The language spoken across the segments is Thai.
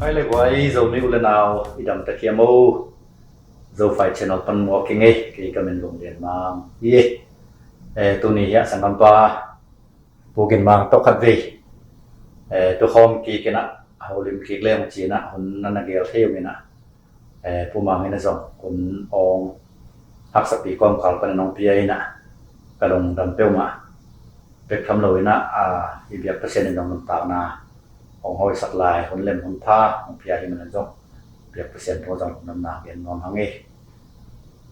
Mai le wai zo ni ule nào idam ta kia mo zo fai channel pan walking ki kamen lung den mang ye tu ni ya sangam pa bugin mang to khat ve tu khom ki kena holim ki lem chi na hun na gel theu ni na pu mang ina zo kun ong hak sapi kom kal pan nong pi ai na kalong dam peu ma pek tham loi na i biak persen nong ta na ong hoi sak lai hun lem hun tha ong pia hi man zo biak persen tho jang nam na gen nom hange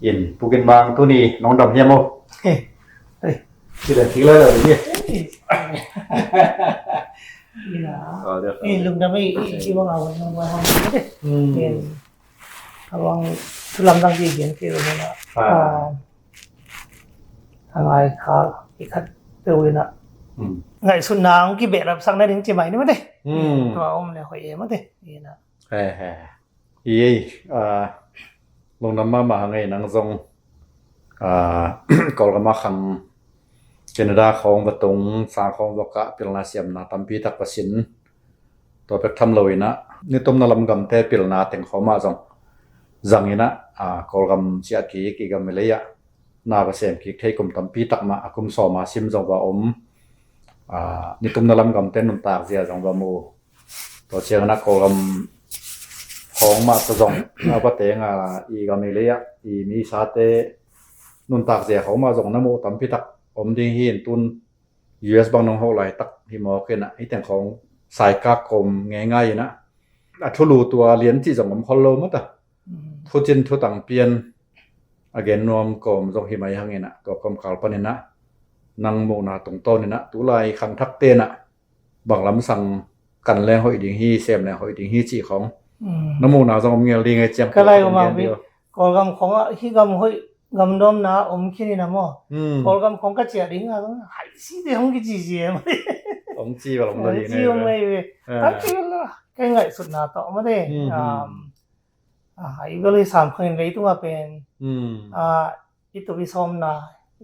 in bugin mang tu ni nong dam hiam mo ki da ki la ni lung dam ai i wang aw nong wa hang de awang sulam dang ji gen ki ro na hangai kha ikhat pe na ngai sun nang ki be rap sang na ding chi mai ni ma de to om le khoi e ma de ni na ye long nam ma hangai nang zong kol ga ma khang Canada khong batong sa khong waka pilna siam na tampi tak pasin to pek tham loina ni tom na lam gam te pilna teng khoma jong zangina kol gam chia ki gam meleya na ba sem ki thei kum tampi tak ma akum so ma sim jong wa om ni tum na lam gam ten nun tak zia jong wa mu to chiang na kol gam khong ma to jong na ba te nga I gam meleya I mi sa te nun tak zia khoma jong na mu tampi tak om ding hin tun US bang nong ho lai tak hi mo ken na I teng khong sai ka kom nge ngai na thulu tua lian chi jong om hollo ma ta thu chin thu tang pian again nom kom jong hi mai hangena to kom khal panina nang mo na tong ton na tu lai khang thak te na bang lam sang kan le hoi ding hi sem le hoi ding hi chi khong namo na jong ngel ding ai cham ka lai ma bi kol gam khong hi gam hoi gam dom na om khini na mo kol gam khong ka chia ding a hai si de hong ki ji ji ma om chi ba long dai ji om mai we ta chi la kai ngai sut na to ma de hai go le sam khain lei tu ma pen I to bi som na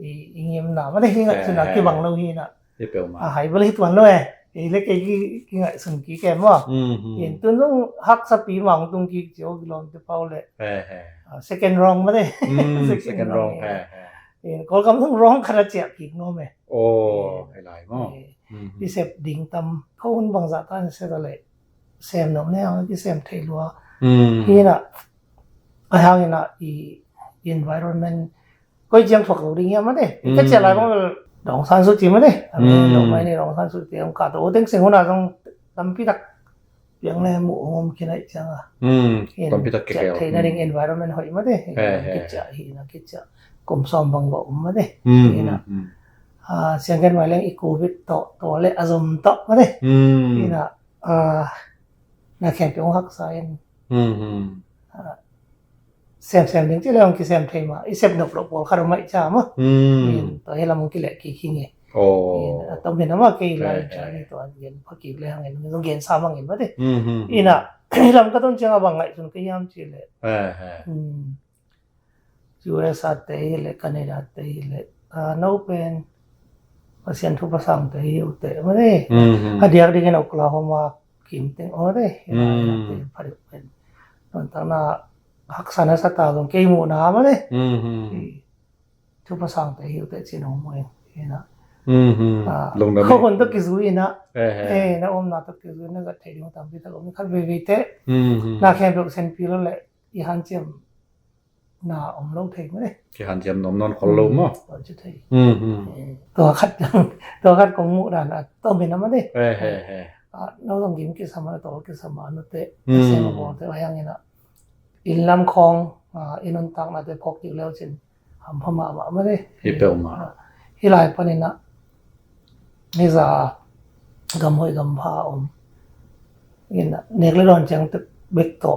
I ngiem na ma de ngai sut na ki bang lo hi na ti pe ma hai bo le tuan lo e le ke ki ngai sun ki ke mo yin tun long hak sa pi mang tung ki jo lom te pau le second wrong ma de second wrong yin kol kam thong wrong khara chia ki no me ai lai mo Ki sep ding tam khon bang za tan se da le sem nom ne ang ki sem thei lo hi na a hang na I environment koi jam phok lo ding ya ma de ka chia lai bang dong san su ti ma de lo mai ni dong san su ti ang ka to teng sing hona jong tam pi tak yang le mu ngom ki nai chang tam pi tak ke thei na ding environment hoi ma de ki cha hi na ki cha kom som bang ba ma de hi na siang kan mai leng I covid to le azom to ma de hi na na khen pyong hak sa en sem ding chi leong ki sem thei ma I sep nok lo pol kharo mai cha ma to hela mong ki le ki nge tom ne ma ke lai cha ni to an yen phaki le hang en ngong gen sa mang en ma de ina lam ka ton chang bang ngai sun ke yam chi le US te le Canada te le no pen pasien thu pasang te yu te ma de adiak ding en Oklahoma kim teng o de te phari pen non ta na hak sana sa ta long ke mu na ma de thu pasang te yu te chin ho mo ina long da kon to ki zu ina na om na to ki zu na ga thei ding tam bi ta om khat ve ve te na khen do sen pi lo le I han chem na om lo thei ma de ki han jam nom non khol lo mo to chu thei to khat kong mu da na to me na ma de no long gim ki sama to ki sama no te se ma bo te ayang ina in lam khong inon tak na te phok ti leo chin ham phama ma de hi pe ma hi lai panina ni za gam hoi gam pha om ina nek le ron chang te bek to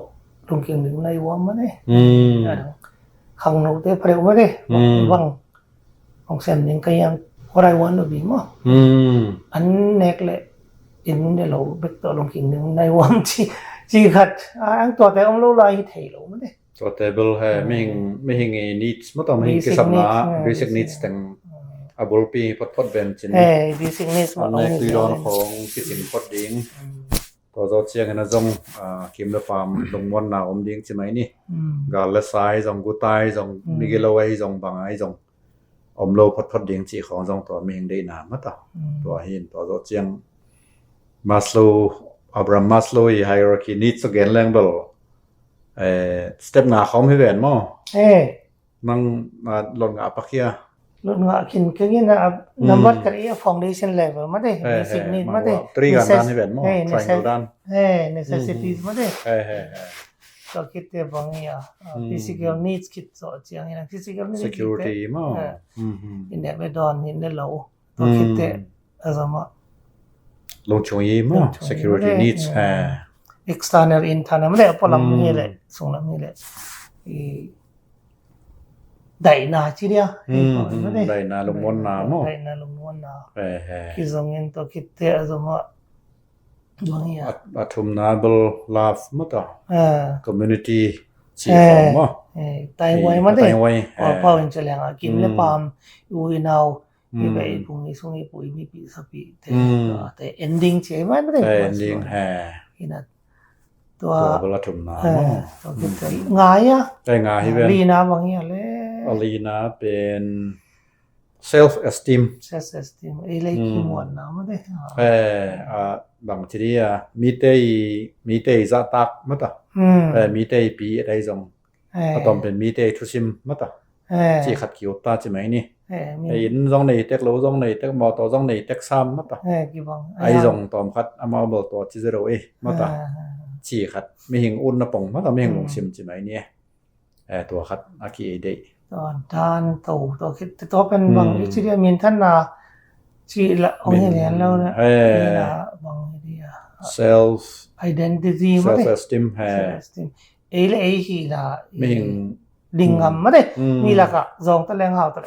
lung king ning nai wa ma de khang no te phre ma de wang ong sem ning ka yang what I want to be mo an nek le in de lo bek to lung king ning nai wa chi khat ang to te ong lo lai thei lo ma de to table ha me hing needs mo to me hing ki sama basic needs teng abol pi pot ben chin basic needs ma nek ti don khong kitchen pot ding ตัวเจียงนะจงคิมละฟาร์มลงวันนาอมดิ้งใช่ไหมนี่กาลสายจงกูตายจงมิเกลไว้จงบางไอ้จงอมโลพัดดิ้งจีของจงตัวมีงได้นามะตะตัวหินตัวเจียงมาสโลอับรามัสโลอีไฮรักีนิดสแกนแรงเบลสเต็ปหน้าเขาไม่แหวนมั้งนั่งลงอาปักเคียลงอาคินคืองี้นะนับวัดกันอีฟาวเดชั่นเลเวลมาได้เบสิกนีดมาได้ตรีกันด้านให้แหวนมั้งทริแองเกิลด้านnecessities มาได้ก็คิดแต่บางอย่าง physical needs คิดต่อเจียงนะ physical needs security มั้งin that way done in the low ก็คิดแต่อะไรมาลงช่วยมั้ง security needs external internal ไม่ได้พอลำนี้เลยส่งลำนี้เลยได้นาจีเดียได้นาลงวันนามั้งได้นาลงวันนาคิดตรงนี้ตัวคิดแต่อะไรมาบางอย่างอัตุมนาเบลลาฟมั้งต่อcommunity ชีของมั้งไต้หวันมั้งได้พอเป็นเฉลียงกินเล็บปามอยู่นาวที่ไปปุ่งนี้ส่งนี้ปุ่ยมีปีสับปีแต่ ending ใช่ไหมไม่ได้ ending ที่นั่นตัวเบลตุมนาตัวคิดแต่ง่ายอ่ะได้ง่ายที่เป็นลีนาบางอย่างเลยลีนาเป็น self esteem เลยคิดว่านะไม่ได้บางทีมีเตยจะตักมั้งต่อมีเตยปีอะไรจงต้องเป็นมีเตยทุชิมมั้งต่อจีขัดเกี่ยวตาใช่ไหมนี่อินจงในเต็กโลจงในเต็กมอตัวจงในเต็กซ้ำมั้งต่อไอจงตอมขัดอามาเบลตัวที่จะรู้มั้งต่อจีขัดไม่หิงอุ่นนะปงมั้งต่อไม่หิงลงชิมใช่ไหมนี่ตัวขัดอากีเดย์ตอนทานตัวคิดตัวเป็นบางอิสราเอลมีท่านนะชีละองค์เรียนแล้วนะบางทีself identity มั้ง self esteem เลยฮีละไม่หิงลิงกัมมั้งเลยมีละก็จงตะเลงหาวตะ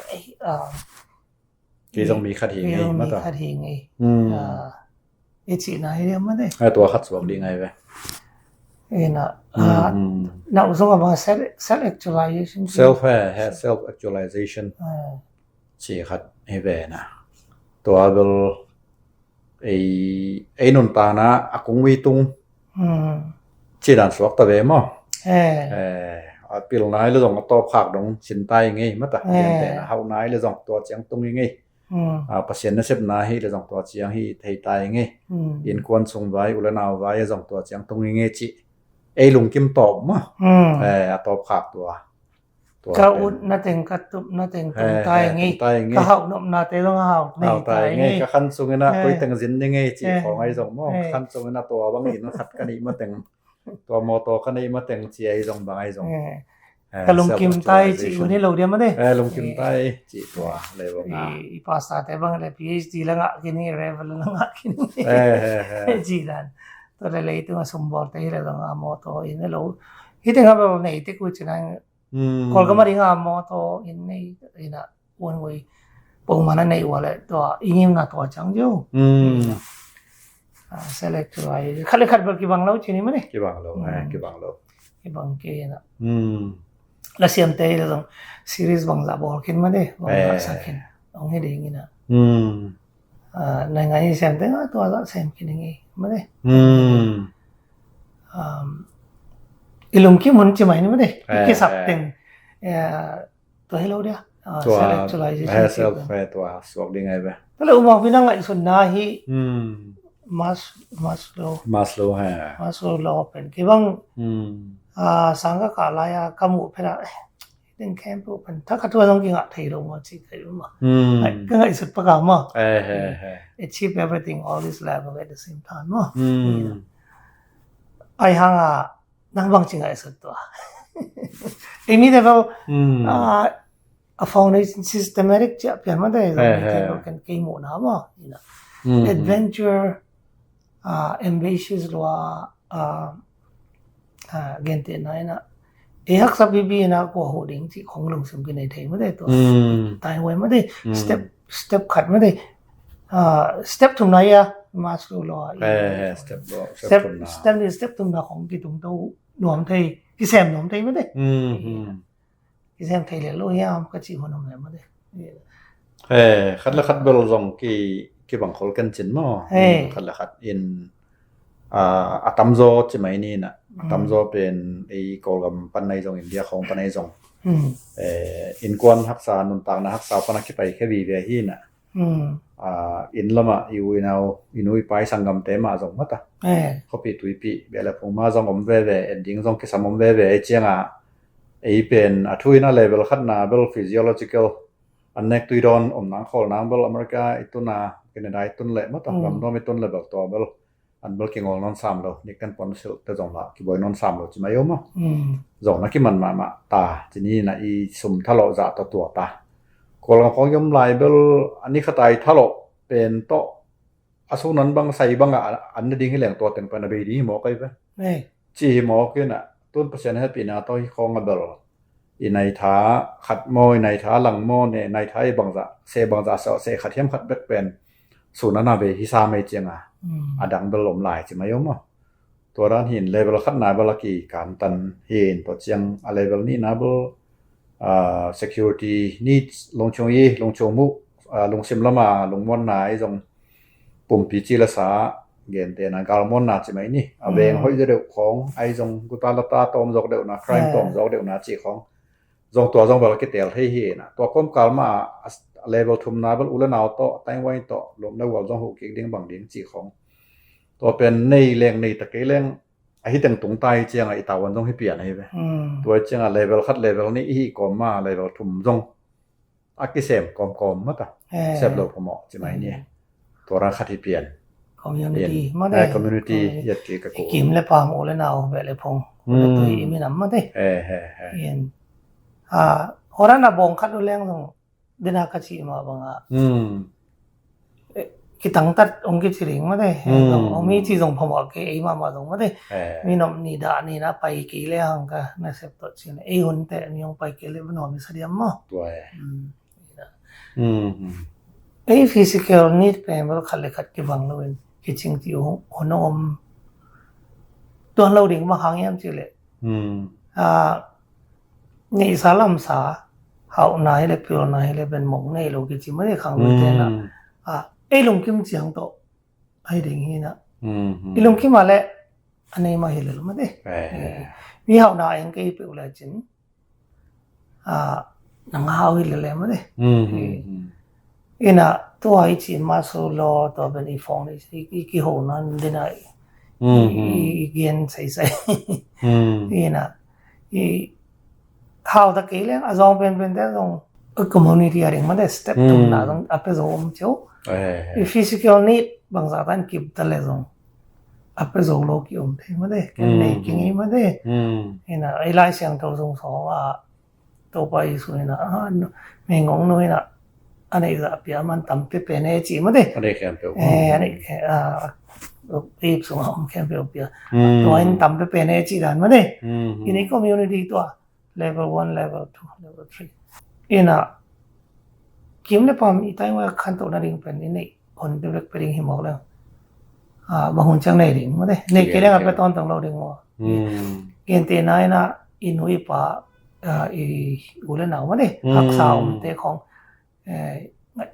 ที่จงมีขัดหิงไงมั้งต่อขัดหิงไงชีน่าเรียนมั้งเลยตัวขัดสวมดีไงไปน่าอุตส่าห์ว่า self actualization self actualization ชีขัดให้แวนะตัวเบลไอ้นนตานะอากงวิตุงชีดันสวกตะเวมั้งปีลนายเลยส่งตัวผักดงสินไตไงมั้งแต่แต่เฮานายเลยส่งตัวเจียงตรงไงปัจจัยนั้นเสพนาให้เลยส่งตัวเจียงให้ไทยไตไงอินควนส่งไว้อุลนาวไว้ส่งตัวเจียงตรงไงจีไอ้ลุงกิมตอบมั้งตอบผักตัวก็อุดน่าเต็งกัดตุบน่าเต็งตรงไตไงก็เฮานมน่าเต็งต้องเฮาไตไงก็ขั้นส่งนะคุยแต่งสินยังไงจีของไอ้ส่งมั้งขั้นส่งนะตัวบางอินขัดกันอีมาแต่งตัวมอตัวกันอีมาแต่งจีไอ้ส่งบางไอ้ส่งก็ลุงกิมไตจีวันนี้เราเดียวมาได้ลุงกิมไตจีตัวเลยว่าอีภาษาแต่บางเลย PhD แล้วงะกินนี่เรเวลแล้วงะกินจีดันตัวเลยตัวสมบูรณ์แต่แล้วงะมอตัวอินเราฮิตงะแบบไหนที่กูจะนั่งคนก็มาดิงะมอตัวอินนี่นะวันวันปุ่งมันในวันเลยตัวอิงิมนะตัวจังจูselect ไว้คัดเลยคัดแบบกี่บังเราจีนี่มั้ยเนี่ยกี่บังเรากี่บังเกนะแล้วเสียมเตยแล้วต้อง series บังจะบอกขึ้นมาดิบังจะสักขึ้นเอาให้ดีงี้นะในงานนี้เสียมเตยตัวละเสียมขึ้นอย่างงี้มาดิอีลุงคิมมันจะไหมนี่มาดิกี่สับเต็มตัวให้เราเดียวselect ตัวสวกดีไงไปแล้วอุมาพินังไอ้ส่วนนาฮีMaslow ฮะ Maslow law เป็นกี่บังสังกัดอะไรกำหนดเพดานเรื่องแค่พวกมันถ้าขัดตัวต้องกินอะไรลงมาจีกันมาก็ไอ้สุดประกาศมา achieve everything all this level at the same time มาไอ้ห่างนั่งบังจริงไอ้สุดตัวไอ้นี่แต่ว่าfoundation systematic จะเปลี่ยนมาได้เรากันเกมหมดนะมา adventure ambitious หรือว่าเกณฑ์ที่ไหนนะฮักษะบีบีนะก็หัวดิ่งที่ของลงสมกินในไทยไม่ได้ตัวตายไว้ไม่ได้ step ขัดไม่ได้ step ตรงไหนอะมาสู่รอstep นี่ step ตรงไหนของที่ตรงตัวหน่วมไทยที่แซมหน่วมไทยไม่ได้ที่แซมไทยเลยโลยามก็จีคนหน่วมเลยไม่ได้ขัดละขัดเบลล์จงกี่บางคนกันจินมั้งขัดละขัดอิน Atamzo ใช่ไหมนี่น่ะ Atamzo เป็นไอ้กอลกัมปันในจงอินเดียของปันในจงอินกวนรักษานุนตางนะรักษาปนักไปแค่วีเวหิน่ะอินละมาอยู่อินุยไปสังกัมเตมาจงมะตะเขาปีตุยปีเบลพงมาจงอมเวเวเอ็นดิ้งจงกิสามอมเวเวเจียงไอ้เป็นทุยน่ะเลเวลขัดนาเบล physiological อันเนกตุยดอนอมนังขอลนังเบลอเมริกาไอ้ตุนาแคนาดาไอ้ตุนเลมะตะลำโนไม่ตุนเลเบลตัวเบลอันเบลกิงอลนอนซ้ำเรานี่กันปอนเซลแต่จงละกิบอยนอนซ้ำเราจิมาโยมะจงนักกิมันมาตาทีนี้นะอีสมทะเลาะจะตัวตากอลของยมลายเบลอันนี้ขตายทะเลาะเป็นโตอาสุนันบางใส่บางอันนี้ดิ้งให้แหลงตัวเต็มปนเบดีหมอไกไปจีหมอกินต้นเปอร์เซ็นต์ให้ปีนาต้อยของเบลอีในท้าขัดโมยในท้าหลังโมเนี่ยในท้าบางจะเซบางจะเซขัดเทียมขัดเบ็ดเป็นสูนนาเบฮิซาไม่เจียงดังเบลลมหลายจิมาโยมตัวร้านหินเลเวลขัดนาเบลกีการตันหินตัวเจียงอะไรเบลนี้นะเบลsecurity needs ลงชงยีลงชงมุลงซิมละมาลงมอนนายจงปุ่มปีจีละสาเกณฑ์เตนะกาลมอนนาจิไหมนี่เบงห้อยเดือดของไอจงกุตาลตาตอมจกเดือดนะ crime ตอมจกเดือดนะจีของจงตัวจงเบลกิเตลให้เห็นตัวก้มกาลมา level ทุมนาเบลอุลนาวโตแตงไว้โตลมในวัวจงหูกิ่งดิ้งบังดิ้งจีของตัวเป็นในแรงในตะเกียงไอ้ที่ตึงตรงใต้เจียงไอ้ตาวันจงให้เปลี่ยนให้ไปตัวเจียงlevel คัด level นี้อีกอมมา level ทุมจงอากิเซมกอมมั้งตาเซฟโลพอเหมาะจิไหมเนี่ยตัวรังคัดที่เปลี่ยนcommunity มาได้ community ยัดกี่กะกูกิมและปามโอและนาวเบลพงตัวอีมีน้ำมาได้เห็นฮอรันน่ะบงคัดดูแลงตรงดินาคัชิมาบังกิตังตัดองค์กิจริงมาได้องมีที่ตรงพมอกไอ้มาตรงมาได้มีน้ำนี่ดานี่นะไปกี่เรื่องกันนะเสพตัวชินไอ้หุ่นแต่นี่องไปกี่เรื่องน้องมีสักเดียมมั้งตัวไอ้ physical need เป็นแบบขัดเลยขัดกี่บังเลยคิดจริงที่หัวนมตัวเราดิ่งมาหางยังจิเลยนี่สาลัมสาเขาไหนเลยพิวไหนเลยเป็นหมงในโลกิจิไม่ได้ขังเลยแต่นะไอ้ลุงคิมเจียงโตไอ้ดิ่งนี่นะไอ้ลุงคิมมาแล้วอันนี้มาเห็นเลยมั้ยเด้มีเขาหน้าเองก็พิวเลยจินนังเขาเห็นเลยมั้ยเด้อีน่ะตัวไอ้จินมาโซโลตัวเป็นอีฟองนี่อีกี่หัวนั้นดินะอีเกียนใส่อีน่ะอีเขาตะกี้เลยอาจองเป็นแต่ตรงcommunity อะไรมันได้ step ตรงนั้นต้องอัพโซมเจ้าphysical need บางสัตว์กิบตะเลตรงอัพโซโลกิมที่มันได้กันในกิ่งมันได้อีน่ะไอ้ลายเสียงตัวตรงสองตัวไปสุดน่ะไม่งงน้อยน่ะอันนี้จะเปียมันตั้มเป๊ะๆเนี่ยจีมันได้อันนี้แคมเปญอันนี้รีบส่งแคมเปญเปียตัวนี้ตั้มเป๊ะๆเนี่ยจีกันมันได้อีนี่ community ตัว level 1 level 2 level 3อีน่ะกิมเนี่ยพอมีตั้งว่าขั้นตอนนั้นเป็นนี่คนเด็กไปเรียนหิมะแล้วบางคนจังไหนดิ่งมันได้ในเกล้งไปตอนตั้งเราดิ่งว่าเกณฑ์เตนายนะอินุยปะอีอุลนาวมันได้หักษาเตะของ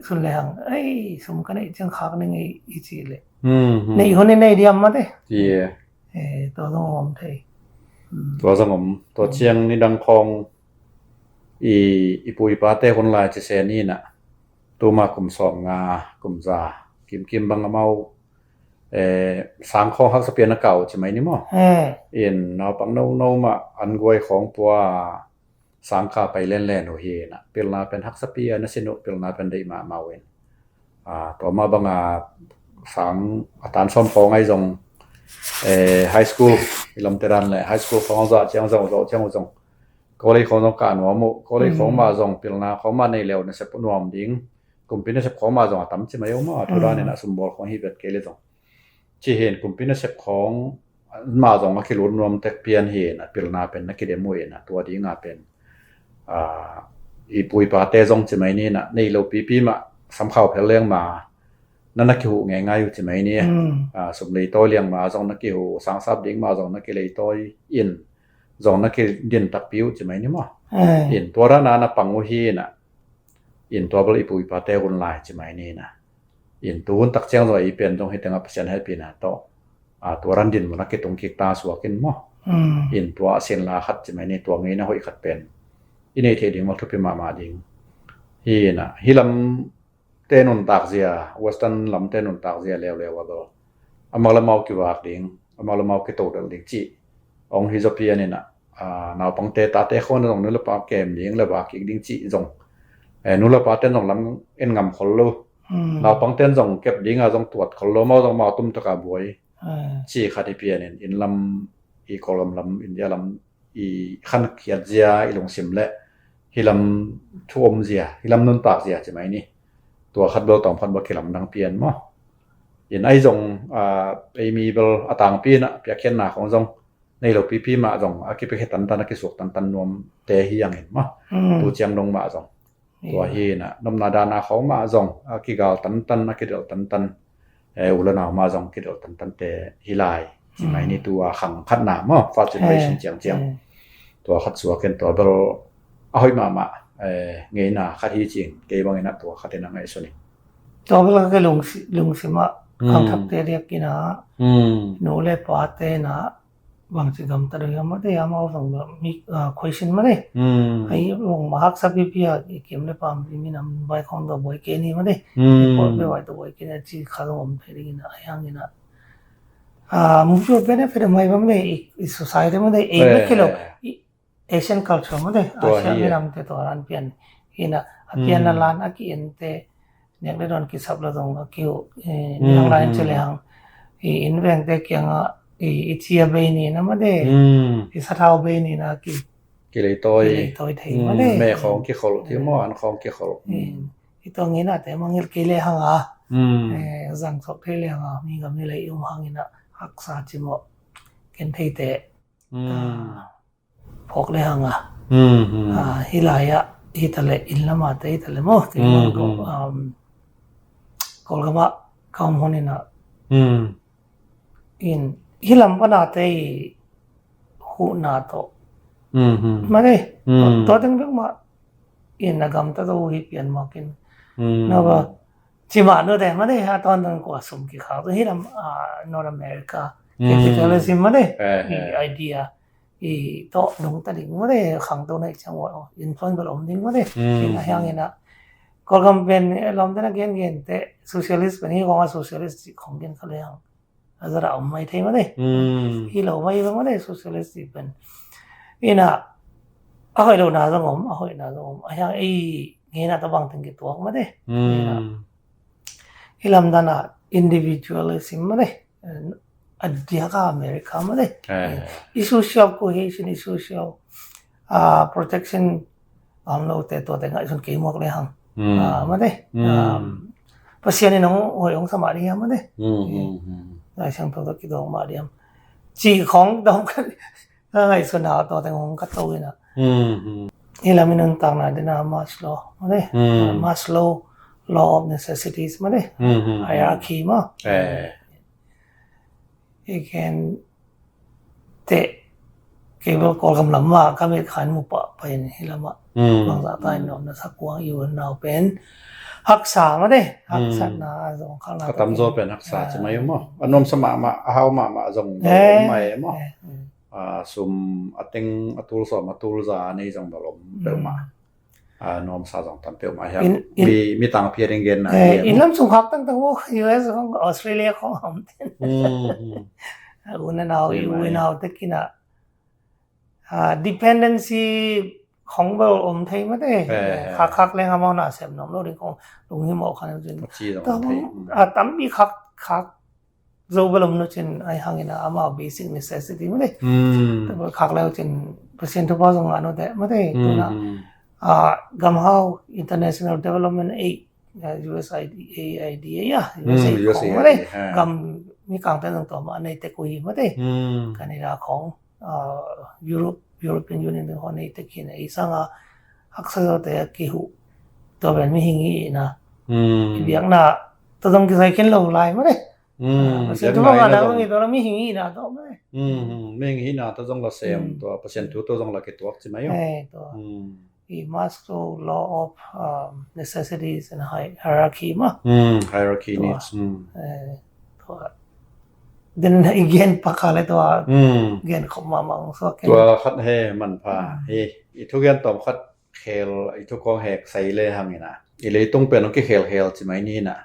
สุนแรงไอ้สมกันไอ้จังขากนึงไอ้จีเลยในคนในเดียมมาได้ตัวสงมไทยตัวสงมตัวเชียงนี่ดังคองอีปุยปาเต้คนลายจะเซนี่น่ะตัวมากลุ่มสองงากลุ่มจากิมบังเมาสังของฮักสเปียนเก่าใช่ไหมนี่มั้งนาปังโนมาอันกวยของตัวสังขาไปเล่นๆโอเฮน่ะเปลนาเป็นฮักสเปียนสิโนเปลนาเป็นได้มาเว้นต่อมาบังสังอาจารย์ซ่อมของไอ้จงไฮสคูลลำเตรันเลยไฮสคูลของจะเจียงจงก็เลยของต้องการว่าก็เลยของมาจงเปลนาของมาในเร็วในเซปนวมดิ้งกลุ่มพินเซปของมาจงตั้มใช่ไหมโอ้มาทุกด้านเนี่ยนะสมบูรณ์ของฮิเบตเกลิจงที่เห็นกลุ่มพินเซปของมาจงนักกิโลรวมเทคเพียนเห็นเปลนาเป็นนักกิเลมวยนะตัวดิ้งเป็นอีปุยปาเตจงใช่ไหมนี่นะในเราปีมาสำคัญเพลเลี้ยงมานั่นนักกิหูง่ายๆอยู่ใช่ไหมนี่สมเลยตัวเลี้ยงมาจงนักกิหูสังสับดิ้งมาจงนักกิเลยตัวอินจงนักกิเดินตักปิ้วใช่ไหมนี่มั้งอินตัวนั้นนะปังโอฮีนะอินตัวเปลอีปุยปาเตคนลายใช่ไหมนี่นะอินตัวตักเชียงตัวอีเป็นจงให้ตั้งเปอร์เซ็นต์ให้ปีนะโต ตัวรันดินมันก็ตรงกิกตาสวกินหม้ออินตัวเซนลาขัดใช่ไหมนี่ตัวงี้นะห้อยขัดเป็นอินในเทดิงมาทุบไปมาดิงฮีนะฮิลำเตนุนตากเสียเวสตันลำเตนุนตากเสียแล้วว่าก็อามาละเมากิวากดิงอามาละเมากิโตดดิงจีองฮิจอปีนี่นะนาวปังเตตาเตคนตรงนู้นละปาเกมดิงละปากิกดิงจีจงนู้นละปาเตนตรงลำเอ็นงำคนลูนาวปังเตนจงเก็บดิงจงตรวจคนลูมาจงมาตุ้มตะกาบวยจีคาดิเปียนี่อินลำอีกอลลำอินเดียลำอีขันเขียดเสียอีหลงสิมและฮิลำท่วมเสียฮิลำนุนตากเสียใช่ไหมนี่ตัวคัดเบลตองพันบักเขลำดังเปลี่ยนมั้งอินไอจงไอมีเบลต่างปีนะเปียกเขียนหนาของจงในโลกปีมาจงอากิเปเขตันตันอากิสุกตันนวมเตหิยังเห็นมั้งตัวเจียงลงมาจงตัวฮีนะนมนาดานาเขามาจงอากิกาลตันอากิเดลตันอุลนามาจงกิเดลตันเตฮิไลใช่ไหมนี่ตัวขังขัดหนามั้งฟาสเจเนอเรชั่นเจียงตัวขัดสัวเกินตัวเบลเอาให้มาเงยหน้าคัดที่จริงเกย์บางเงยหน้าตัวคัดที่นั่งไอ้ส่วนนี้ตัวเวลาก็ลงสิมาคำทักเตเรียกินะโนเลปาเตนะบางสิ่งตระยังไม่ได้อามาส่งมีquestion ไม่ได้ไอ้ลงมาฮักสักปีเกมเลปามมีนำใบของตัวบอยเกนี่ไม่ได้พอไปไว้ตัวบอยเกนี่จีข้าวมันเพลินนะอย่างนี้นะมุฟเป็นเฟรมไม่ไม่ได้อีโซไซตี้ไม่ได้เองไม่คิดหรอกAsian culture ไม่ได้อาเซียนไม่รำเตตัวรันเปียนฮินะเปียนนั่นล้านอากิเอ็นเตเนี่ยได้โดนกิสับละตรงอากิวนี่ทางร้านเฉลี่ยงอินเวนเตเกียงอิเชียเบนี่นะไม่ได้อิสระเอาเบนี่นะกิเลยตัวไทยไม่ได้แม่ของกิขลุที่มั่วอันของกิขลุอีตรงนี้นะแต่มังเงกิเลยหังจังสกเทเลยหังมีกับนี่เลยยุ่งหังนี่นะฮักษาจิโมเกันไทยเตพกเลยหังฮิลายะฮิตาเลอินละมาเตฮิตาเลโมที่มันก็กอลกามะคำพูนี่นะอินฮิลัมปนาเตหูนาโตมาเลยตัวตั้งแต่มาอินนักกรรมตัดตัวฮิเปียนมากินนะว่าจิมาโนเดมาเลยฮะตอนนั้นก็สมกิขาวตัวฮิลัมนอร์ทอเมริกาแคปิตอลิซึมมาเลยไอเดียโตลงตะลิงมาเลยขังตัวในจังหวะอินฟลูเอนซ์บอลอมดิ้งมาเลยนะอย่างนี้นะก็กำเป็นลำแต่ละเกณฑ์แต่โซเชียลิสต์เป็นที่ของโซเชียลิสต์ของเกณฑ์เขาเลยอาจจะเอาไม่ได้มาเลยที่เราไม่มาเลยโซเชียลิสต์เป็นนี่นะเอาให้เราหน้าสงบเอาให้หน้าสงบอย่างไอ้เงี้ยนะตะบังถึงกี่ตัวมาเลยนี่นะที่ลำดันอ่ะ individualism มาเลยอันเดียกับอเมริกามาเลยsocial cohesion social protection เราแต่ตัวแต่งไอ้ส่วนเกี่ยวกับเลยหังมาเลยภาษาเนี่ยน้องโอ้ยองสมาริยามมาเลยได้ช่างตัวกิดองมาเดียมจีของดองกันไอ้ส่วนเอาตัวแต่งของกัตโต้เนี่ยนะนี่เรามีนันต่างนะเดน่ามาสโลมาเลยมาสโล law of necessities มาเลย hierarchy มาagain เตะเกี่ยวกับกำลังว่าก็มีขันมุปะไปนี่ละมาบางสายตายนอมนะสักวางอยู่นาวเป็นหักษามาได้หักษานาจงข้างหน้าก็ตำโซเป็นหักษาใช่ไหมมั้งอนมสมามาเฮามาจงไม่มั้งซุมอติงอตุลสอมาตุลจานี่จงบลมเปลมานมซาจงตันเปลมาฮะมีต่างเพียงเงินนะอินลำสุขับตั้งว่า US ของออสเตรเลียของหอมเต้นอุณนาอยู่นาวตะกินะdependency ของเบลอมไทยไม่ได้คักๆเลยครับมันน่าเสียน้ำเราเรื่องของตรงนี้หมอขนาดนี้ตั้มมีคักโจเบลอมนู่นเช่นไอ้หางนี่นะอามา basic necessity ไม่ได้แต่พอคักแล้วเช่นเปอร์เซ็นต์ทุกภาษาโน้ตแต่ไม่ได้ตัวน่ะกำเฮา international development aid USAID อ่ะ USAID ของไม่ได้กำมีการแต่งตัวมาในเทคโนโลยีไม่ได้กันในราของEuropean Union ของในตะกี้นะอีสังหักษาแต่กี่หูตัวเป็นไม่หิงอีนะเดียงน่ะตัวต้องกินใส่กินเหล้าลายมาเลยสิ่งที่ว่าเราไม่ตัวเราไม่หิงอีนะตัวไม่ไม่หิงอีนะตัวต้องละเซมตัวเปอร์เซ็นต์ตัวต้องละกี่ตัวใช่ไหมตัวMaslow law of necessities and hierarchy มาhierarchy needs ตัว den again pakale to again เข้ามามังสวก ตัวคัดให้มันพาอีทุกอย่างตอมคัดเคลอีทุกกองแหกใส่เลยหังนี่นะอีเลยต้องเป็นน้องกี่เคลใช่ไหมนี่นะ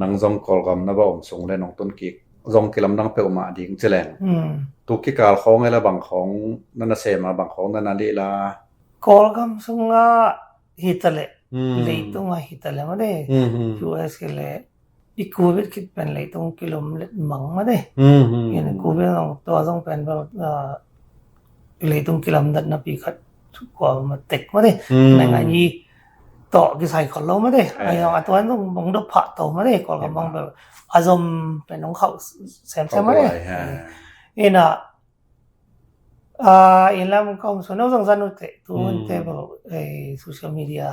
นังจงกอลกำนะบ่อมส่งเลยน้องต้นกิกจงกิลำนังเปวมาดิ่งเจแลงตุกกิกาลของไงละบางของนั่นน่ะเสมาบางของนั่นน่ะลีลาก Kolgam sunga hitale leitung a hitale made US kele ikubit kit pen leitung kilometer mang made yen kubit nong to jong pen ba leitung kilometer na pi khat ko ma tek made na nga ni to ki sai khol lo made ayong atwan nong bong do pha to made kolgam bang ba azom pen nong khau sem made ena ilam kom sono jong janu te tuun te bo social media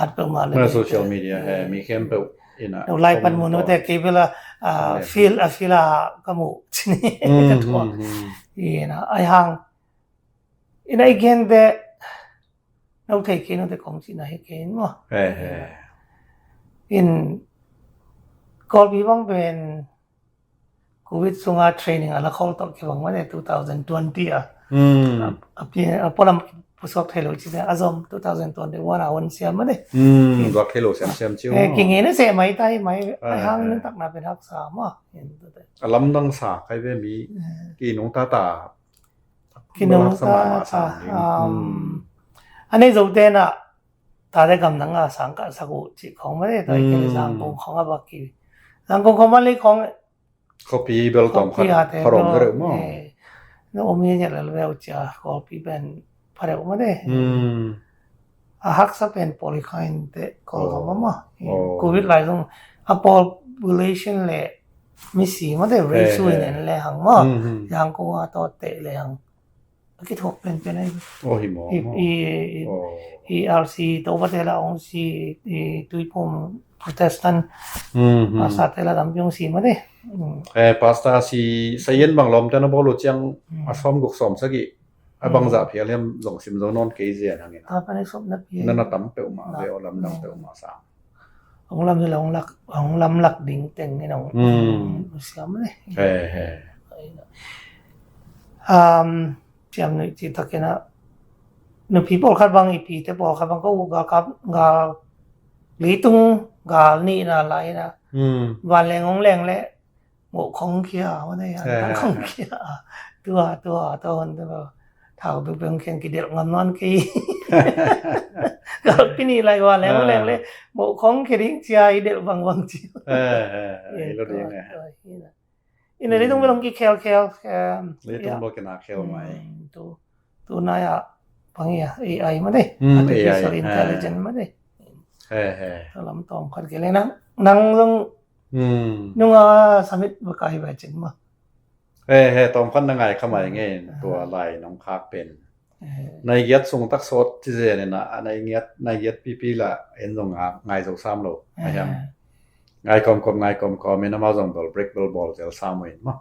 at pe ma le social media mi kem pe ina no like pan mo no te ke bela feel kamu chini ka to ina ai hang ina again de no te ke no te kong china he ke mo in call bi bang ben covid sunga training ala khol to ke bang ma 2020 apolam pusok thelo chi azom 2021 awan siam ma de dok thelo siam chiu king ene se mai tai mai hang nin tak na pen hak sa ma yen te alam dang sa kai ve mi ki nong ta ki nong ta ane zo te na ta de gam nang a sang ka sa ko chi khong ma de tai ke sang kong khong a ba ki sang kong khong ma le khong copy bel tom khat parom re mo no omi nya la le cha copy ben pare ma de a hak sa pen polykind te ko ma ma covid lai dong a population le mi si ma de ratio in le hang ma yang ko a to te le hang ki thok pen pen ai hi mo ERC to ba te la ong si tui pom protestant sa te la dam pyong si ma de pasta si sayen bang lom ta na bo lu chiang asom guk som sa gi abang za phia lem long sim zo non ke je hang ta pa ne som na pi na na tam pe ma ve olam dang pe ma sa ong lam le ong lam lak ding teng ni nong siam le siam ni ti ta ke na no people khat bang ipi te bo khat bang ko ga leitung ga ni na lai na van leng ong leng le ngộ không kia mà đây không kia tua hơn thế bảo thảo bị bệnh khen cái điện ngầm non kia cái này lại gọi là leng le ngộ không kia đi chia điện văng chiếu lo đi nè ini lấy tung belum ki khel lấy tung bao cái nào khel mai tu naya pangi AI mà đây artificial intelligence mà đây dalam tong khat ke le nang long nunga summit ba kai ba chen ma ตอมคันง่ายเข้ามาอย่างงี้ตัวลายน้องคากเป็นในเกียรติส่งตักสดที่เจเนี่ยนะในเกียรติปีๆละเห็นตรงง่ายสอง3โลนะครับง่ายกอมง่ายกอมมีน้ำมาส่งบอลเบรกบอลเจล3มื้อมั้ย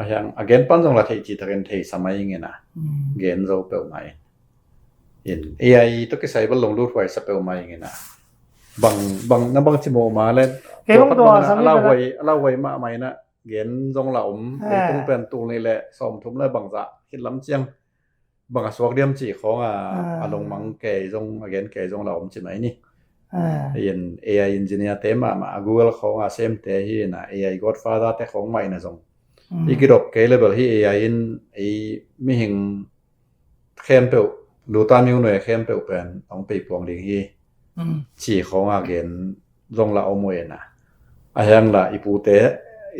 อย่าง again ปันส่งละที่ตะเกนเทสมัยอย่างงี้นะเกณฑ์เราเป้าหมายเห็น AI ต้องใช้บอลลงรูดไว้สเป้าหมายอย่างงี้นะบางจิโมมาแล้วเล่าไว้มาใหม่นะเกณฑ์จงเหล่าต้องเป็นตูนี่แหละสอมทุมแล้วบางจะคิดล้ำเจียงบางสวกเดียมจีของลงมังแก่จงเกณฑ์แก่จงเหล่าใช่ไหมนี่เห็น AI engineer เต็มมา Google ของเซมเตฮีนะ AI Godfather แต่ของใหม่นะจงอีกรอบเกเลเบลที่ AI ไม่เห็นเข้มเปล่าดูตามิวหน่อยเข้มเปล่าเป็นต้องไปปวงลิงฮีจีของเกณฑ์จงเหล่ามวยนะยังละอีปูเต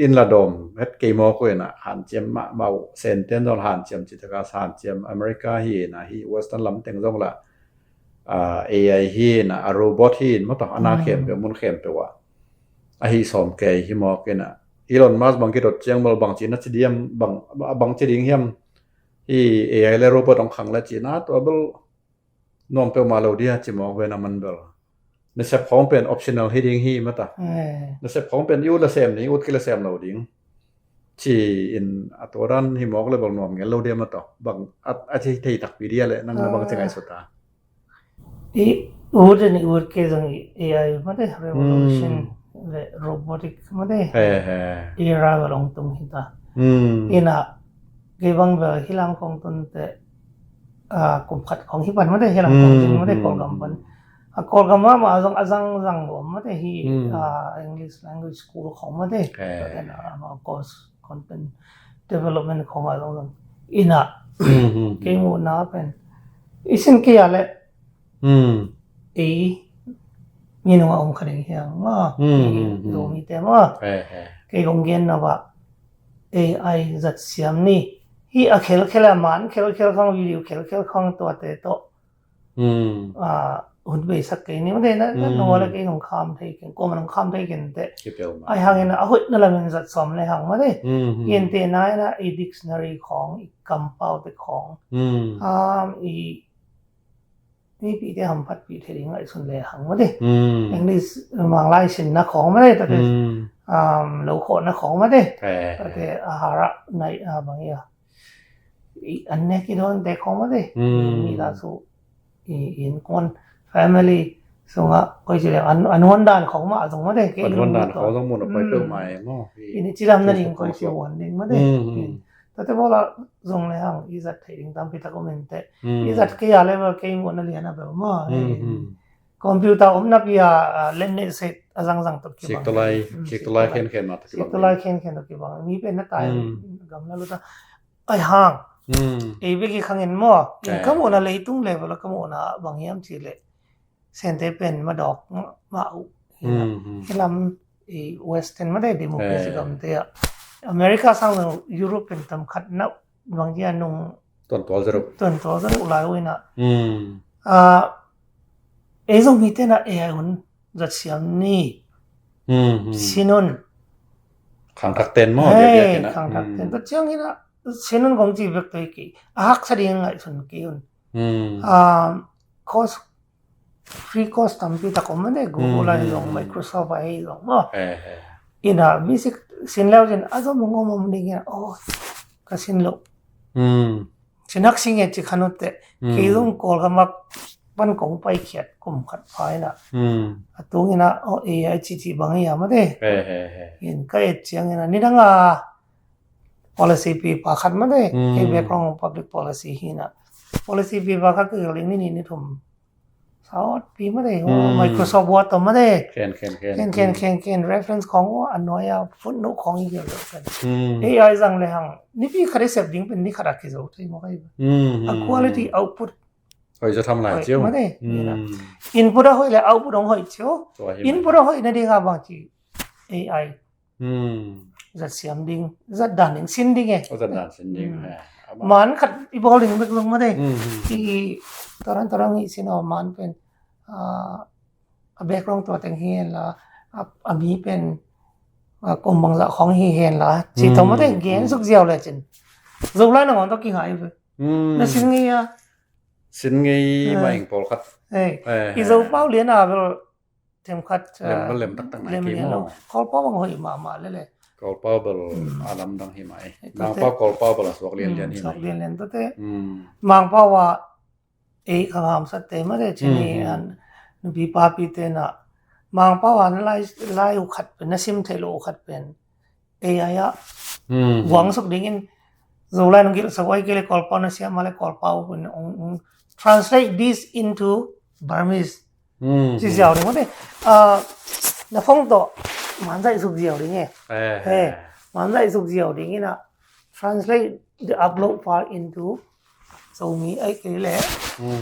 อินละดอมเฮ็ดเกมอก็น่ะหันเจียมมาเมาเซนเตนดอลหันเจียมจิตกาหันเจียมอเมริกาฮีน่ะฮีเวสเทิร์นลำเต็งจงละAI ฮีน่ะโรบอทฮีมะตออนาเข้มเปมุนเข้มเปว่าฮีสอมเกฮีมอก็น่ะอีลอนมัสก์บังกิดเจียงบลบังจีนจิเดียมบังจิดิงเฮียมฮี AI และโรบอทของขังละจีน่ะตัวเบลนอมเปมาโลเดียจิมอเวนะมันเบลในเซปของเป็น optional heading ฮีมะตะในเซปของเป็นยูละเซมนี่อุดกิละเซมโหลดดิ้งที่อินอัตรันฮิมอกเลยบอกนอมเงี้ยโหลดเดียมะตะบางอาทิตย์ที่ตักวิดีโอเลยนั่งบางจังไงสุดตาอีอูดนี่อูดเคจัง AI มาได้ revolution le robotic made he era long tung hita ina ke bang ba hilang khong tun te kum khat khong hi ban made hilang khong jing made kol gam ban kol gam ma azang bo made hi English language school khong made ma course content development khong azang ina ke mu na pen isin ke ale mi no om khare hiang ma do mi te ma ke gong gen na ba AI zat siam ni hi a khel man khel khang video khel khang to te to hun be sak ke ni ma de na no wala ke ngom kham thai ken ko man kham thai ken te ai hang na a hoi na la men zat som le hang ma de yen te na na a dictionary khong i compound te khong i ni pi te ham phat pi thering ai sun le hang ma de English mang lai sin na khong ma de ta te lo kho na khong ma de ta te ahara nai bang ya i anne ki don de khong ma de mi da su in kon family sunga koi jile anwan dan khong ma jong ma de ke anwan dan khong jong mun pa pe mai mo ini chiram na ring koi si wan ding ma de ta te bola jong le hang i zat thering tam pi ta comment te i zat ke ya le ba ke mo na liana ba ma computer om na pia len ne set azang to ki ba chek to lai khen ma ta ki ba chek to lai khen to ki ba mi pe na tai gam na lu ta ai hang e be ki khangen mo ka mo na le tung le ba ka mo na bang yam chi le sen te pen ma dok ma u hilam e western ma de democracy gam te America sang European tam khat na bang ya nung ton to zero ulai wina e zo mi te na AI hun zat siam ni sinun khang thak ten mo ya ke na khang thak ten to chang ina sinun gong ji vek toi ki ahak sading ngai sun ki un course free course tam pi ta ko ma de Google ai long Microsoft ai long mo ina basic sin lao jen azo mo ngom ding ya ka sin lo sinak sing e chi khanut te ki lung kol ga mak pan kong pai khiat kum khat phai na atung ina AI chi chi bang ya ma de in ka e chiang ina ni danga policy pi pa khat ma de ke background public policy hina policy pi ba kha ke ling ni thum saut pi ma de Microsoft Word to ma de ken reference khong anoya footnote khong yi lo kan AI jang le hang ni pi khare sep ding pen ni khara ki zo thai mo kai a quality output hoiจะทำหลายเจียว input hoi le output hoi cio input hoi na ding abang chi AI zat siam ding zat dan ding sin ding e zat dan sin ding man khat i bol ding bek long ma de i tarang i sin man pen a background to teng hian la a mi pen kom bang za khong hi hen la chi to ma de gen suk jiao le chin zo la na ngon to ki ngai na sin ngi ya sin ngai ma ing pol khat i zo pau lian a bel them khat lem tak tak nai ki mo kol pau bang hoi ma le kol pau bel alam dang hi mai mang pau kol pau bel sok lian hi mai lian to te mang pau wa e kham sat te ma de chini an bi pa pi te na mang pau an lai u khat pen na sim thelo khat pen AI ya wang sok ding in zo lai nong ki sawai ke le kol pau na sia ma le kol pau pen translate this into Burmese chi jiao de mo de na phong to man zai suk jiao ding e man zai suk jiao ding ina translate the upload file into so mi ai ke le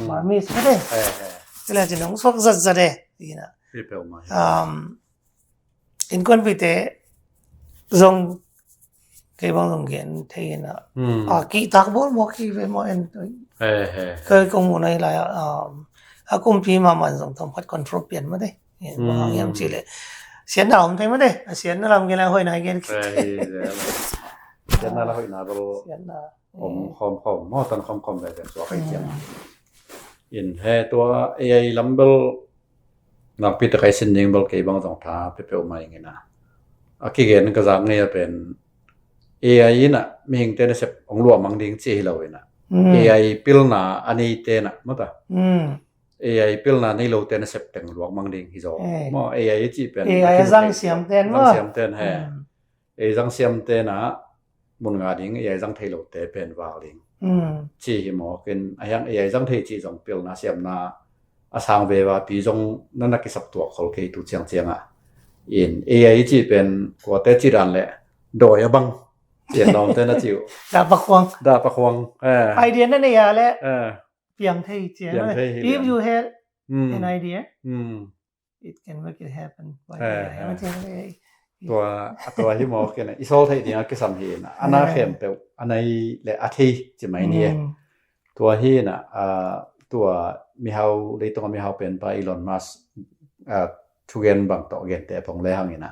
Burmese ma de ke le jin sok zat de ina pi pe ma in kon pi te zong ke bang zong gen the ina ki tak bol mo ki ve mo en ke kong mo nai la a kum pi ma man zong thom khat control pian ma de ba yam chi le sian na om thai ma de sian na lam ge la hoi na gen sian na la hoi na bel khom mo tan khom le so kai chiang in he to AI lambel na pi ta kai sin ding bel ke bang zong tha pe pe ma ing na a ki gen ka jang ne pen AI na mi hing te na sep ong luam mang ding chi lo ina AI pilna ani te na mata AI เปิลนาในโลเตนเซปแต่งหลวงมังดิงฮิโซมอ AI จีเป็น AI จังเสียมเต้น จัง ว่า เสียมเต้นแฮAI จังเสียมเต้นนะมุนงาดิง AI จังไทโลเตเป็นวาลิงจีหิมอกินอายัง AI จังไทจีจงเปิลนาเสียมนาอาสางเววาปีจงนั่นนักกิสับตัวขอลเคตุเจียงเจียงอ่ะอิน AI จีเป็นกัวเตจีรันแหละโดยบังเจียนนอมเต้นนะจิวดาประควง ดาประควงไอเดียนั่นเองแหละเพียงเท่เจีย if you had an idea it can make it happen ตัวที่หมอเกินอีโซไทยเนี่ยก็สำเห็นอันนั้นเข้มเปอันไหนและอาทิจะไม่เนี่ยตัวที่น่ะตัวมีเฮาเลยตัวมีเฮาเป็นไปอีลอนมัสทุเรียนบางต่อเกนแต่ผมเลยหังนะ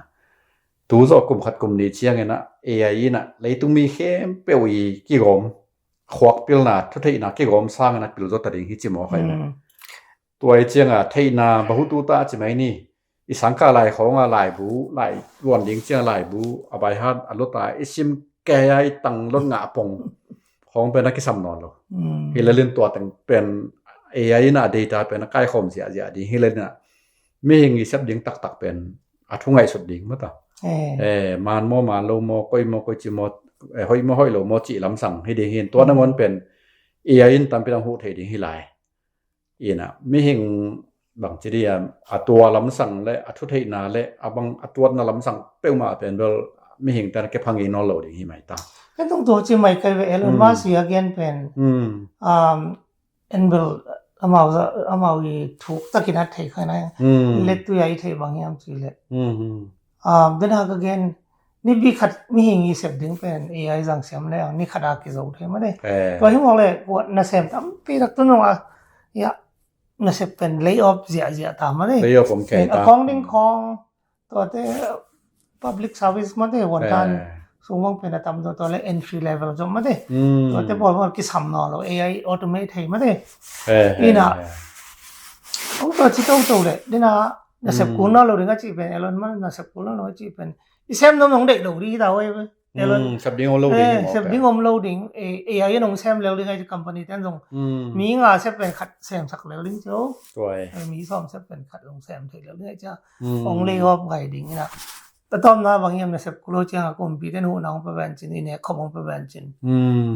ตัวจะกลุ่มขัดกลุ่มนี้เชียงนะ AI น่ะเลยต้องมีเข้มเปอีกี่กรมขวักเปลน่ะทุกทีน่ะกี่กรมสร้างนะเปลจะตัดดิ่งที่จิมอใครนะตัวเชียงไทยน่ะบางทุตาจะไม่นี่อีสังกาลายของหลายบูหลายล้วนดิ่งเชียงหลายบูอบายฮัดอรตาอิซิมแก่ไอ้ตังรถงาปงของเป็นนักกิสำนอนหรอเฮเลลินตัวแต่งเป็น AI น่ะ data เป็นใกล้คอมเสียดีเฮเลนน่ะมีหิงอีสับดิ่งตักเป็นอาทุงไงสุดดิ่งมั้งต่อมานโมมาโลโมก้อยโมก้อยจิโมห้อยโมห้อยโลโมจิลำสั่งให้ดีเห็นตัวนั้นมันเป็น AI ตามเป็นหูเทดิ่งให้หลายอีน่ะมีหิงบางทีเดียตัวลำสั่งและทุเทนาและบางตัวนั้นลำสั่งเป้ามาเป็นเวลมีหิงแต่เก็บพังอีนอลโหลดที่ไม่ตาก็ต้องตัวจิไม่เคยเอลอนมัสก์again เป็นเบลอามาวีถูกตะกินัดเทคให้นะเล็ดตัวใหญ่เทบางอย่างสิเล็ดเดินหากagainนี่บีขัดมีหิงอีเสพดึงเป็น AI จังเสียมแล้วนี่ขัดอากิโซเทมาได้ตัวที่มองเลยว่าน่าเสพตั้มปีตักตัวนึงอ่ะน่าจะเป็น layoff เสียตามมาเลย layoff ผมแก่ตาม accounting ของตัวเต public service มาได้วันนั้นสูงมากเป็นตามตัวเลย entry level จบมาได้ตัวเตบอกว่ากิสำนอเรา AI automate ให้มาได้นี่นะตัวที่ตัวเลยนี่นะน่าจะคุณน่าเราเรื่องจีเป็น Elon Musk น่าจะคุณน่าจีเป็นอีเซมน้องเด็กดูดีดาวเว้ยสับดิ้งอมโหลดิ้งสับดิ้งอมโหลดิ้งAI น้องเซมแล้วดิ้งไอ้ company แต่น้องมีงาเซมเป็นขัดเซมสักแล้วดิ้งจ้ะมีซ่อมเซมเป็นขัดลงเซมถึงแล้วดิ้งจ้ะองเลยออฟไงดิ้งนะแต่ตอนนั้นบางอย่างเนี่ยเซมกูรู้จักคอมพิวเตอร์หูน้องไปแบนจินนี่เนี่ยขบวนไปแบนจิน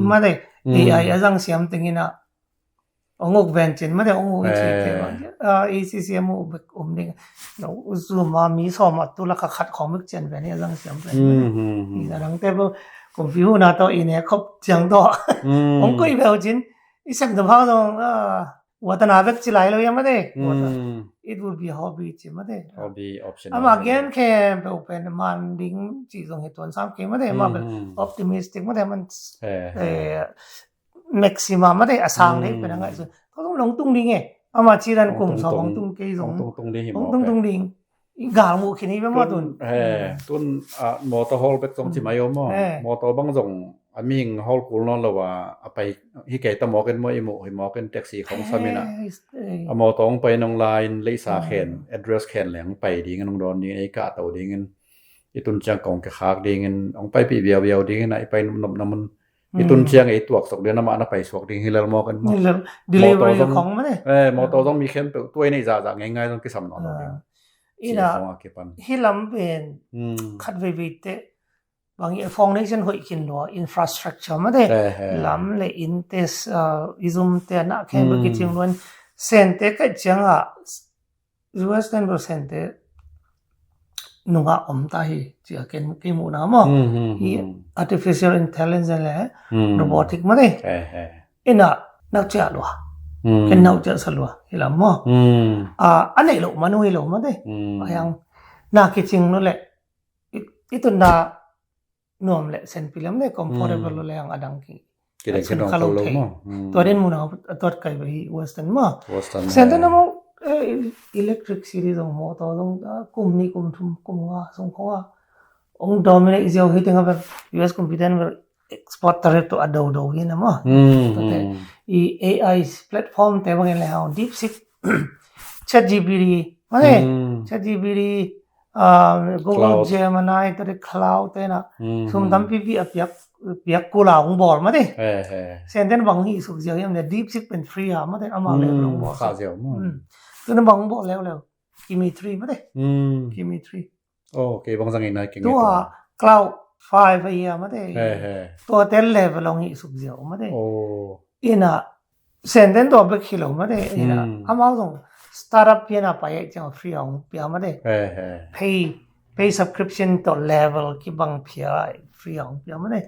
มาได้ AI อาจังเซมติ้งนะองค์แบนจินมาได้องค์ที่เกี่ยวACCM ดิ้งเราซูมมามีซ่อมตัวละขัดของมึกจินแบบนี้อาจังเซมเป็นนี่ดังแต่ว่าคอมพิวเตอร์น่ะตัวอีเนี่ยครบจังตัวองค์ก็อีแบบจินอีเซมตัวพ่อต้องวัฒนาเวกจิไลเลยยังไม่ได้ it would be hobby จิมาได้ hobby option อามาเกนแค่เป็นมันดิ้งจีตรงเหตุผล3เกมไม่ได้มาเป็น optimistic ไม่ได้มันmaximum ไม่ได้อสังเลยเป็นยังไงส่วนเขาต้องลงตุ้งดิ้งไงอามาชีรันกลุ่มสองตุ้งเกยส่งตุ้งดิ้งตุ้งดิ้งกาลมูคินี่เป็นมาตุนตุนมอเตอร์ฮอลเป็กส่งจิมาโยมมอเตอร์บางส่งมีหิงฮอลกูนอนแล้วว่าไปฮิเกตตะหมอกันมอหมอกันแท็กซี่ของซามินะมอต้องไปนองไลน์เลสาเคนแอดเดรสเคนแหลงไปดีงันนองดอนนี่ไอ้กะเตาดีงันอีตุนจังกองกะคากดีงันองไปปีเบียวดีงันไอ้ไปนำมันอีตุนเชียงไอ้ตัวสกเดือนนำมาไปสวกดีฮิเลมอกันดิลิเวอรี่ของมันมอต้องมีเข้มตัวในจ่าๆง่ายๆต้องกิสำนอนอีน่ะฮิลำเป็นคัดวิเตบางอย่าง foundation หอยกินดัว infrastructure มาได้ลำเลย intes izum เตนะแค่เมื่อกี้จึงล้วนเซนเตก็จังอ่ะ US 10% นุ่งอ่ะอมตาฮีจีอาเกนกี่มูน้ำมั้งฮี artificial intelligence เลย robotic มาได้อิน่ะนักเจ้าลัวกันนักเจ้าสลัวฮิลำมั้งอันไหนลูกมันไม่ลูกมาได้อย่างนักกิจงนั่นแหละอีตุนดานอมเลยเซนพิลมเลย comfortable เลยอย่างอดังกี้ได้แค่นอนเขาลงมั้งตัวเด่นมูนาตัวไกลไปเวสตันมั้งเซนต์นั่นมั้งelectric series ของมอเตอร์ต้องคุมนี่คุมทุ่มคุมว่าส่งเขาว่าองค์ dominate is your hitting up US computer export ตระตัวอดาวนี่นะมั้งแต่อี AI platform แต่บางอย่างแล้ว DeepSeek ChatGPT มาเลย ChatGPT Google Gemini ตัว Cloud เตนะซุมตำพี่ๆเปียกกูลาของบอลมาเด้เซนเตนบังฮีสุกเจียมเนี่ย DeepSeek เป็นฟรีอ่ะมาเด้อามาเลยลงบอลข้าเจียวตัวนั้นบังบอลแล้วKimi 3มาเด้Kimi 3โอเคบังสังเกตนะเก่งตัว Cloud 5ไปอ่ะมาเด้ตัวเต็นเลเวลลงฮีสุกเจียมาเด้อีน่ะเซนเตนตัวเบกฮิโลมาเด้อีน่ะอามาส่งสตาร์ทอัพเปียน่ะไปจังฟรีอ่ะเปียมาเด้pay subscription ตัว level ki bang phia free ang pia mane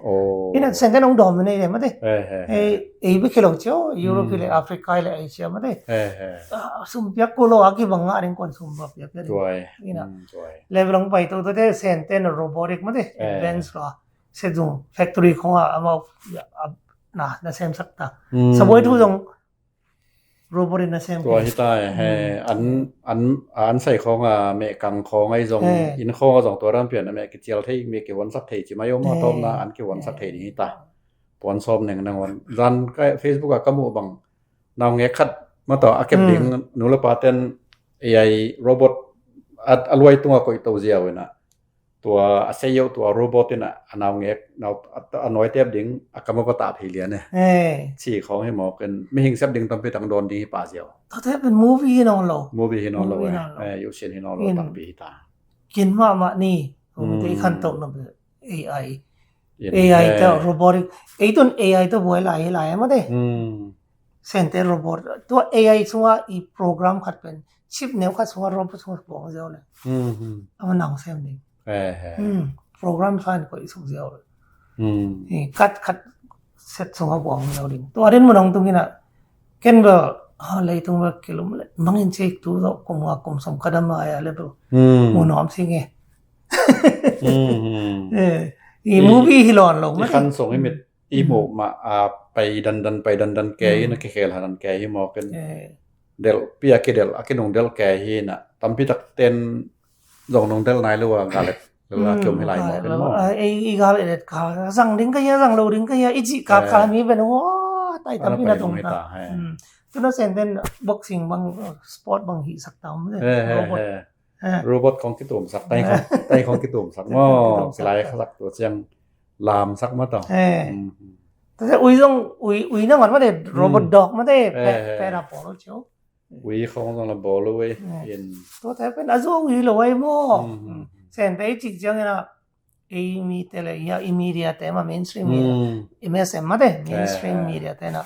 ina sende nong dominate mane ei bi khelo cho Europe le Africa le Asia mane sum pia ko lo aki bang aring kon sum ba pia pia ina level ang pai to de sente no robotic mane advanced la se dung factory khong ama na sem sakta saboi thu jong robotic na sem ตัวฮิตายอันใส่ของเมกังของไอ้จงอินของจงตัวรันเปลี่ยนเมกเจียวที่เมกวันสักเทจิมายมอตอมนะอันเกวันสักเทนี่ฮิตาปอนซอมนึงนางวันรันก็ Facebook ก็มูบังนาวเงคัดมาต่ออาเก็บดิงนูละปาเต็น AI โรบอทอลวยตัวก็อีตัวเจียวนะตัวอาเซโยตัวโรบอทน่ะนาวเงกนาวน้อยเต็บดิงอากมปตาพีเลียเนี่ยชี้ของให้หมอกันไม่หิงซับดิงตำไปตังโดนดีป่าเจียวถ้าเป็นมูฟวี่นอนโลอยู่เช่นให้นอนโลตังปีตากินมานี่ผมที่คันตกนำ AI เจ้าโรบอทไอ้ต้น AI ตัวบ่หลายมาเด้เซนเตอร์โรบอทตัว AI ซัวอีโปรแกรมคัดเป็นชิปแนวคัดซัวโรบอทซัวบ่เจียวเลยเอามันหนังเซมดิโปรแกรมฟันก็อีสุเจียวนี่คัดเซตซัวบ่เจียวดิตัวเรนมันตรงนี้น่ะเกันบ่เลยตรงว่ากิโลเมตรมังเช็คตัวก็กุมสมคดมาอะไรแบบมูน้อมสิไงอีมูวี่ฮิลอนลงมั้ยคันส่งให้เม็ดอีโมมาไปดันไปดันแกนะเคลหันแกฮิมอกันเดลปีอาเกเดลอาเกนงเดลแกฮิน่ะตำพิตักเต้นลงนงเดลนายหรือว่ากาเล็ดหรือว่าเกี่ยวให้หลายหมอเป็นหมอไอ้กาเล็ดกาสั่งดิงก็สั่งโลดิงก็อีจิกามีเป็นโอ้ใต้ตำพินะตรงนั้นตัวนั้นเซนเดนบ็อกซิ่งบางสปอร์ตบางหิสักตามเลยโรบอทของกิตุมสักไต้ของกิตุมสักหม้อสลายสักตัวเจียงลามสักมาต่อแต่อุยต้องอุยนั่งก่อนมาได้โรบอทดอกมาได้แปราปอลเจ้าอุยของต้องละบอลเลยเห็นตัวแต่เป็นอาซูอุยเลยหม้อเซนเตจิกจังนะเอมีเตเลยยาอิมีเดียแต่มาเมนสตรีมมีMSM มาได้เมนสตรีมมีเดียแต่นะ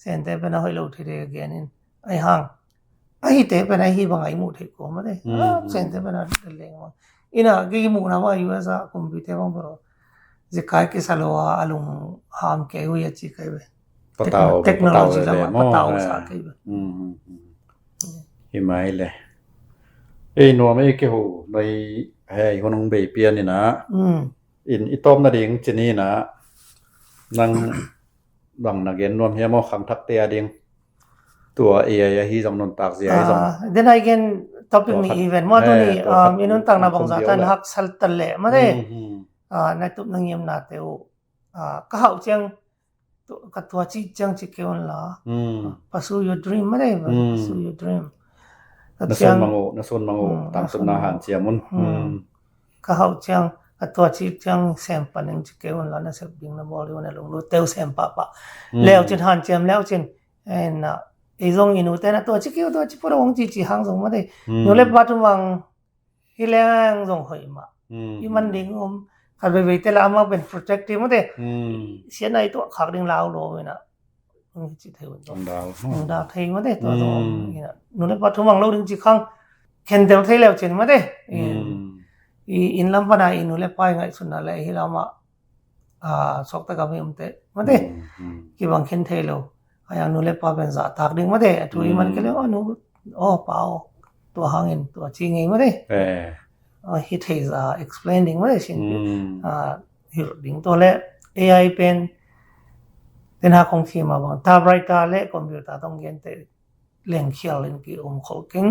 เซนเตเป็นให้เราที่เรียกกันนี่ไอ้ห่างไอ้เตเป็นไอ้ฮีบังไอ้มูที่กูมาได้เซนเตเป็นอะไรเรื่องมั้งอินะกี่มูนะว่า US คอมพิวเตอร์บังบรอจะขายกี่สัลวะอารมณ์หามแกอยู่ยังจีกันเว้ยเทคโนโลยีละมันปะตาวสักกันเว้ยหิมายเลยเอ้ยนัวไม่เกี่ยวในเฮ้ยคนงเบเปียนี่นะอินอีต้มนาดิงจินี่นะนังบังนักเรียนรวมเฮียมอขังทักเตียดิงตัว AI ฮีจำนวนตากเสียให้จำ then again topic ni event มาตัวนี้มีนนตังนะบังซาตันฮักสัลตัลเลมาได้ในตุนงยมนาเตโอกะเฮาจังกะตัวจิจังจิเกวนล่ะpursue your dream มาได้ pursue your dream นะส่วนมังโอตามสุนนะหานเจียมุนกะเฮาจังกะตัวจิจังแซมปะนึงจิเกวนล่ะนะสับบิงนะบ่เลยนะลงโลเตวแซมปะแล้วจิหานเจียมแล้วจินะไอ้จงอินูแต่นะตัวจิเกวตัวจิปรวงจิหางจงมาได้อยู่เลยบัดวังฮิแลงจงหอยมาอีมันดิงคันไปเตละมาเป็น protective มาได้เสียในตัวขักดิงลาวโลเว้ยนะจิเทวต้องดาวเทมาได้ตัวนี่นะนูเลยบัดวังโลดิงจิขังเคนเดลเทแล้วจิมาได้อินลัมปนาอินูเลยไปไงสุนะเลยฮิลามาสอกตะกะเมมเตมาได้กิบังเคนเทโลอย่างนูเลยปาเป็นซะตากดิงมาได้ตุยมันก็เลยนูเปล่าตัวหางเงินตัวจริงไงมาได้he is explaining มาได้ชินฮิดิงตัวและ AI เป็นหาของที่มาบังตาไบรตาและคอมพิวเตอร์ต้องเรียนแต่เรื่องเขียนเรื่องกี่ขอกิง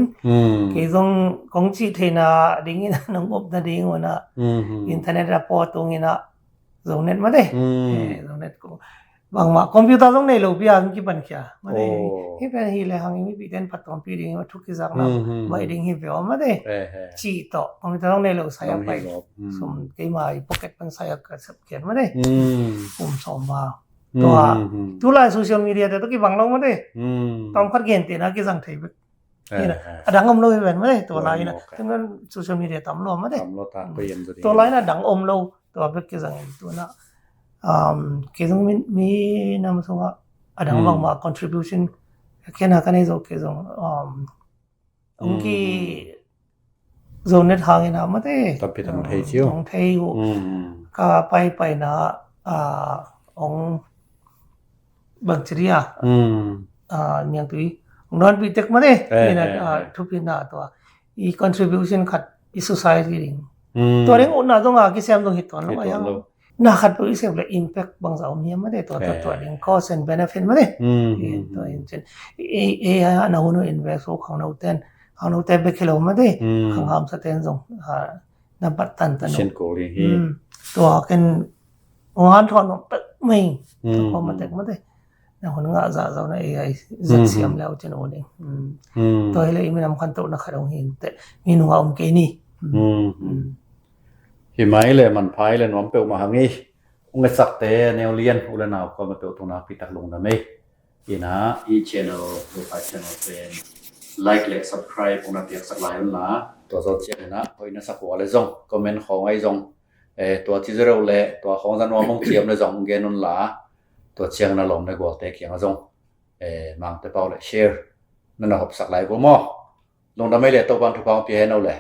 กี่ตรงของจิเทนะดิงนะน้องอบนะดิงวนะอินเทอร์เน็ตรับพอตรงนี้นะโซเน็ตมาได้โซเน็ตก็ bang ma computer jong nei lo pia ki pan kya mane Oh. hi pen hi le hang mi pi ten pat computing ma thuk ki jak na mai ding hi ve ma de chi to computer jong nei lo sa ya pai sum ke mai pocket pan sa ya ka sap ken ma de som ma to tu la social media te to ki bang lo ma de tom khat gen te na ki jang thaiนี่นะดังอมโลเห็นมั้ยตัวไลน์น่ะถึงนั้นโซเชียลมีเดียตำโลมาเด้ ตำโลตาเปลี่ยนตัวไลน์น่ะดังอมโลตัวเปกจังตัวน่ะเกจงมีนำส่งอะดังบางมา contribution แค่น่ะกันให้โซเกจงองกีโซนเน็ตหางน่ะมาเด้ตับไปทำไทยจิ๋วของไทยก็ไปนะองบังจริยายังตุยnon pitek mane ina thupina to I contribution khat I society ring to reng una donga ki sem dong hit ton lo yang na khat pu isem le impact bang za om mane to reng cost and benefit mane to in na hono invest o khang no te be khelo mane khang ham sa ten jong na bat tan tan chen ko ri hi to ken ngan thon tak mai to ko matek mane na hon nga za na AI zat siam lao chen o ding to hele imi nam khan to na kharong hin te mi nu om ke ni hi mai le man phai le nom pe ma hangi ung sak te neo lien ula naw ko ma pe tu na pi tak long na me ina I channel profile channel pen like le subscribe una pi sak lai la to zo chen na hoina sak wa le zong comment khong ai zong to ti zero le to khong zan wa mong chiam le zong ge nun laตัวเชียงน่ะลงในกว่าแต่เขียงอ่ะจงมังแต่เป้าเลย share นั่นน่ะหอบสักหลายบ่หม้อลงดำไม่เลยตะวันทุกปองเปียให้เอาแหละ